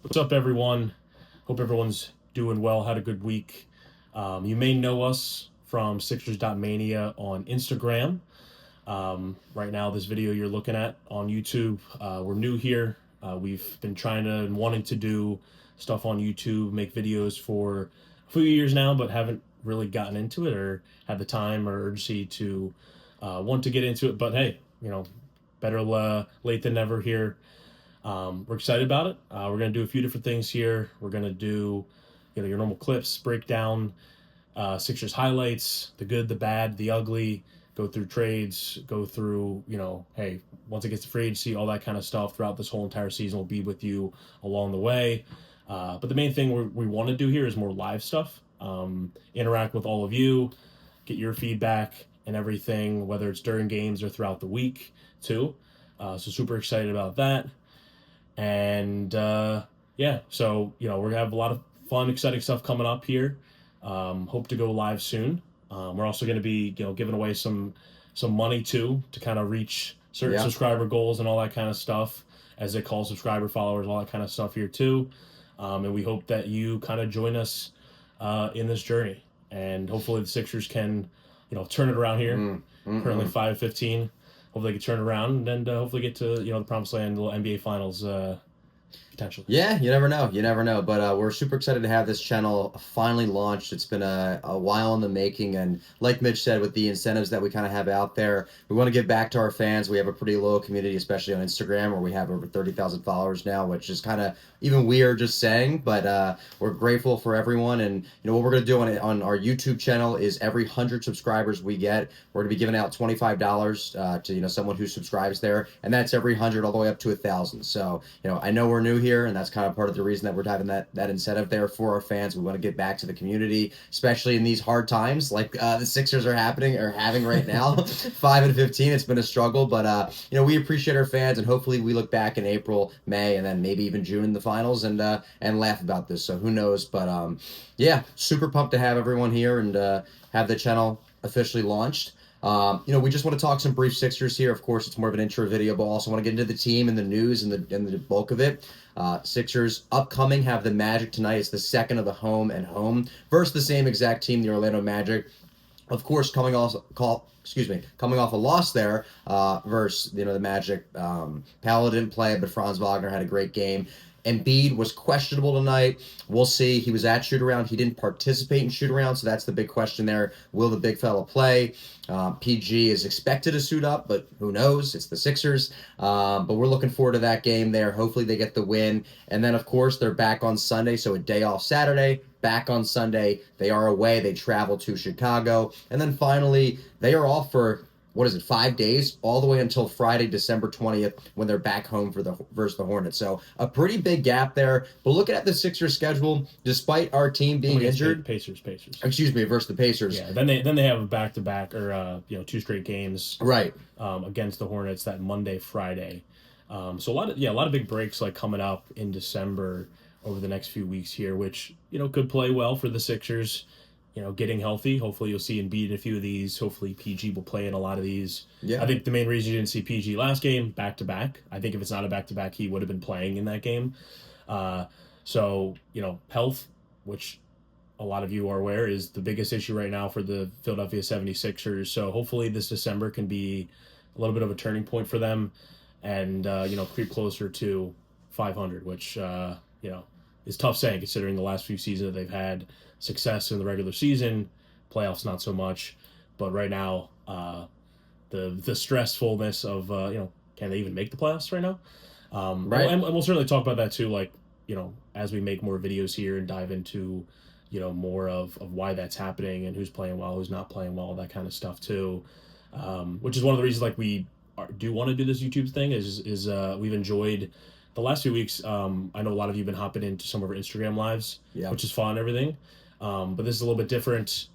What's up, everyone? Hope everyone's doing well. Had a good week. You may know us from Mania on Instagram. Right now, this video you're looking at on YouTube, we're new here. We've been trying to and wanting to do stuff on YouTube, make videos for a few years now, but haven't really gotten into it or had the time or urgency to want to get into it. But hey, better late than never here. We're excited about it. We're going to do a few different things here. We're going to do, your normal clips, break down Sixers highlights, the good, the bad, the ugly, go through trades, go through, hey, once it gets to free agency, all that kind of stuff throughout this whole entire season will be with you along the way. But the main thing we want to do here is more live stuff, interact with all of you, get your feedback and everything, whether it's during games or throughout the week too. So super excited about that. And yeah, so we're gonna have a lot of fun, exciting stuff coming up here. Hope to go live soon. We're also going to be giving away some money too to kind of reach certain subscriber goals and all that kind of stuff, as they call subscriber followers, all that kind of stuff here too. And we hope that you kind of join us in this journey, and hopefully the Sixers can turn it around here. Currently 5-15. Hopefully they can turn it around and hopefully get to the promised land, the little NBA Finals potentially. Yeah, you never know. You never know. But we're super excited to have this channel finally launched. It's been a while in the making. And like Mitch said, with the incentives that we kind of have out there, we want to give back to our fans. We have a pretty loyal community, especially on Instagram, where we have over 30,000 followers now, which is kind of even weird just saying. But we're grateful for everyone. And, what we're going to do on our YouTube channel is every 100 subscribers we get, we're going to be giving out $25 to, someone who subscribes there. And that's every 100 all the way up to 1,000. So, I know we're new here, and that's kind of part of the reason that we're having that incentive there for our fans. We want to get back to the community, especially in these hard times like the Sixers are having right now. 5-15, it's been a struggle, but we appreciate our fans, and hopefully we look back in April, May, and then maybe even June in the finals and laugh about this. So who knows? But yeah, super pumped to have everyone here and have the channel officially launched. We just want to talk some brief Sixers here. Of course, it's more of an intro video, but also want to get into the team and the news and the bulk of it. Sixers upcoming have the Magic tonight. It's the second of the home and home versus the same exact team, the Orlando Magic. Of course, coming off a loss there versus the Magic. Paolo didn't play, but Franz Wagner had a great game. Embiid was questionable tonight. We'll see. He was at shoot-around. He didn't participate in shoot-around, so that's the big question there. Will the big fella play? PG is expected to suit up, but who knows? It's the Sixers. But we're looking forward to that game there. Hopefully they get the win. And then, of course, they're back on Sunday, so a day off Saturday, back on Sunday. They are away. They travel to Chicago. And then finally, they are off for 5 days, all the way until Friday, December 20th, when they're back home versus the Hornets. So a pretty big gap there. But looking at the Sixers schedule, despite our team being injured, Pacers. Excuse me, versus the Pacers. Yeah, then they have a back-to-back or 2 straight games right against the Hornets that Monday, Friday. So a lot of big breaks like coming up in December over the next few weeks here, which could play well for the Sixers. Getting healthy. Hopefully you'll see Embiid in a few of these. Hopefully PG will play in a lot of these. Yeah. I think the main reason you didn't see PG last game, back-to-back. I think if it's not a back-to-back, he would have been playing in that game. So, health, which a lot of you are aware, is the biggest issue right now for the Philadelphia 76ers. So hopefully this December can be a little bit of a turning point for them and, creep closer to 500, which, is tough saying considering the last few seasons that they've had success in the regular season, playoffs not so much, but right now the stressfulness of can they even make the playoffs right now? Right. And we'll certainly talk about that too, like as we make more videos here and dive into more of why that's happening and who's playing well, who's not playing well, that kind of stuff too, which is one of the reasons do want to do this YouTube thing is we've enjoyed the last few weeks. I know a lot of you have been hopping into some of our Instagram lives, which is fun and everything. But this is a little bit different.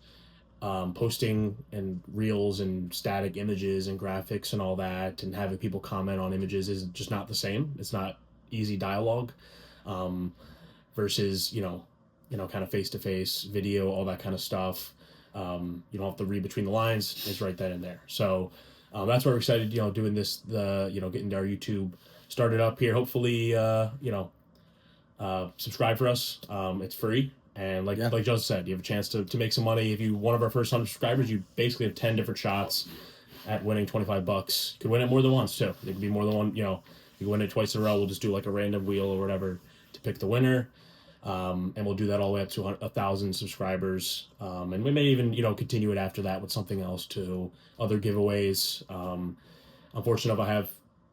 Posting and reels and static images and graphics and all that, and having people comment on images is just not the same. It's not easy dialogue versus kind of face to face video, all that kind of stuff. You don't have to read between the lines. It's right then and there. So that's why we're excited. Doing this. Getting our YouTube started up here. Hopefully, subscribe for us. It's free. And like Justin said, you have a chance to make some money. If you one of our first 100 subscribers, you basically have 10 different shots at winning $25. You could win it more than once too. It could be more than one. You can win it twice in a row. We'll just do like a random wheel or whatever to pick the winner. And we'll do that all the way up to 1,000 subscribers. And we may even, continue it after that with something else too, other giveaways. I'm fortunate enough I have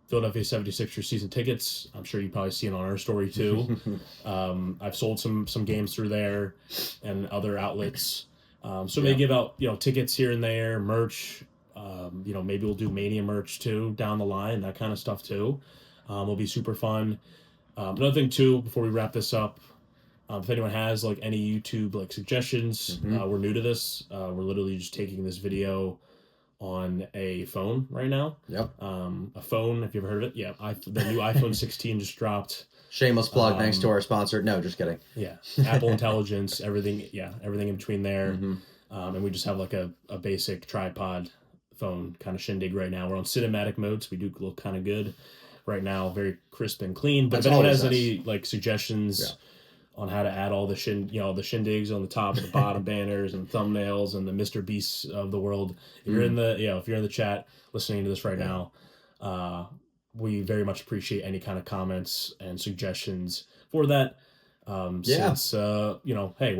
Philadelphia 76ers season tickets. I'm sure you probably see it on our story too. I've sold some games through there and other outlets. So they give out, tickets here and there, merch. Maybe we'll do Mania merch too down the line, that kind of stuff too. Will be super fun. Another thing too, before we wrap this up, if anyone has like any YouTube like suggestions, we're new to this. We're literally just taking this video on a phone right now. Yep. A phone, if you've ever heard of it. Yeah. The new iPhone 16 just dropped. Shameless plug, thanks to our sponsor. No, just kidding. Yeah. Apple Intelligence, everything. Yeah. Everything in between there. And we just have like a basic tripod phone kind of shindig right now. We're on cinematic mode, so we do look kind of good right now, very crisp and clean. But if anyone has any like suggestions on how to add all the the shindigs on the top and the bottom banners and thumbnails and the Mr. Beasts of the world, if you're in the if you're in the chat listening to this right now, we very much appreciate any kind of comments and suggestions for that. Since hey,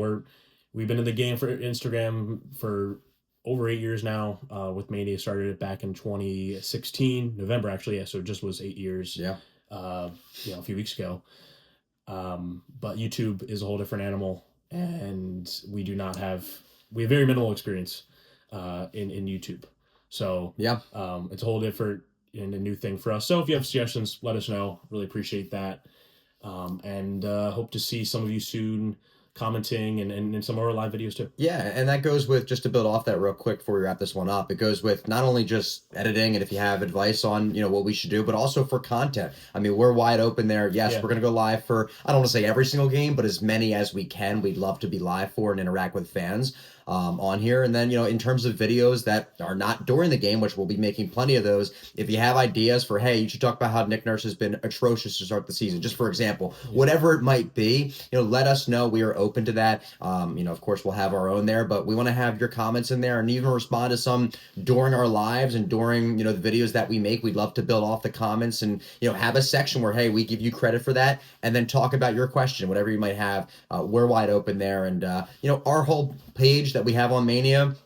we've been in the game for Instagram for over 8 years now. With Mania, started it back in 2016 November actually. Yeah, so it just was 8 years. Yeah. A few weeks ago. But YouTube is a whole different animal, and we have very minimal experience in YouTube. So it's a whole different and a new thing for us. So if you have suggestions, let us know. Really appreciate that. And hope to see some of you soon commenting and in some of our live videos too. Yeah, and that goes with, just to build off that real quick before we wrap this one up, it goes with not only just editing and if you have advice on, what we should do, but also for content. I mean, we're wide open there. Yes, we're going to go live for, I don't want to say every single game, but as many as we can. We'd love to be live for and interact with fans on here. And then, in terms of videos that are not during the game, which we'll be making plenty of those, if you have ideas for, hey, you should talk about how Nick Nurse has been atrocious to start the season, just for example, whatever it might be, let us know. We are open to that. Of course, we'll have our own there, but we want to have your comments in there and even respond to some during our lives and during, the videos that we make. We'd love to build off the comments and, have a section where, hey, we give you credit for that and then talk about your question, whatever you might have. We're wide open there. And, our whole page that we have on Mania,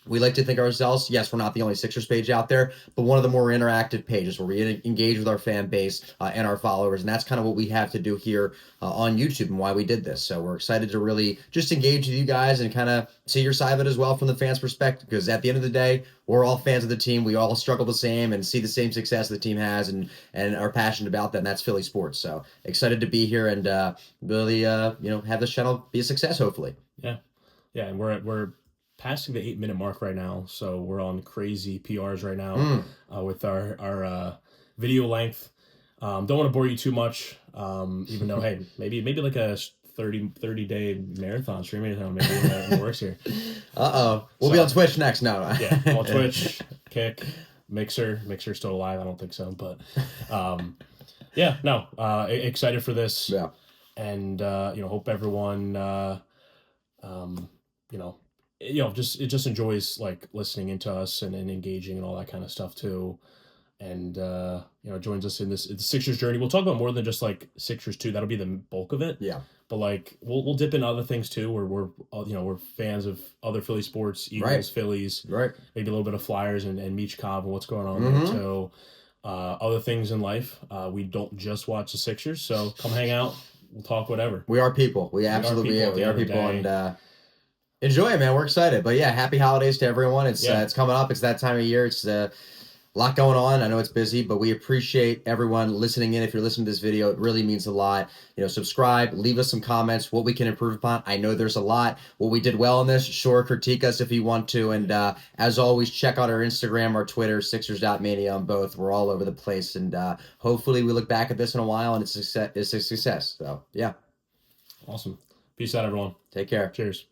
we like to think ourselves, yes, we're not the only Sixers page out there, but one of the more interactive pages where we engage with our fan base and our followers. And that's kind of what we have to do here on YouTube and why we did this. So we're excited to really just engage with you guys and kind of see your side of it as well from the fans' perspective, because at the end of the day, we're all fans of the team. We all struggle the same and see the same success the team has and are passionate about that, and that's Philly sports. So excited to be here and really, have this channel be a success, hopefully. Yeah. Yeah, and we're passing the 8-minute mark right now, so we're on crazy PRs right now with our video length. Don't want to bore you too much, even though, hey, maybe like a 30-day marathon streaming, maybe that works here. We'll be on Twitch next now. Yeah, on Twitch, Kick, Mixer's still alive. I don't think so, but excited for this. Yeah, and hope everyone just enjoys like listening into us and engaging and all that kind of stuff too, and joins us in the Sixers journey. We'll talk about more than just like Sixers too. That'll be the bulk of it. Yeah, but like we'll dip into other things too, where we're fans of other Philly sports, Eagles, Phillies, maybe a little bit of Flyers and Michkov and what's going on there too. Other things in life. We don't just watch the Sixers, so come hang out. We'll talk whatever. We are people. We absolutely are. We are people, and enjoy it, man. We're excited. But yeah, happy holidays to everyone. It's coming up. It's that time of year. It's a lot going on. I know it's busy, but we appreciate everyone listening in. If you're listening to this video, it really means a lot. Subscribe, leave us some comments, what we can improve upon. I know there's a lot. What we did well in this, sure, critique us if you want to. And as always, check out our Instagram, our Twitter, Sixers.mania on both. We're all over the place. And hopefully we look back at this in a while and it's a success. So, yeah. Awesome. Peace out, everyone. Take care. Cheers.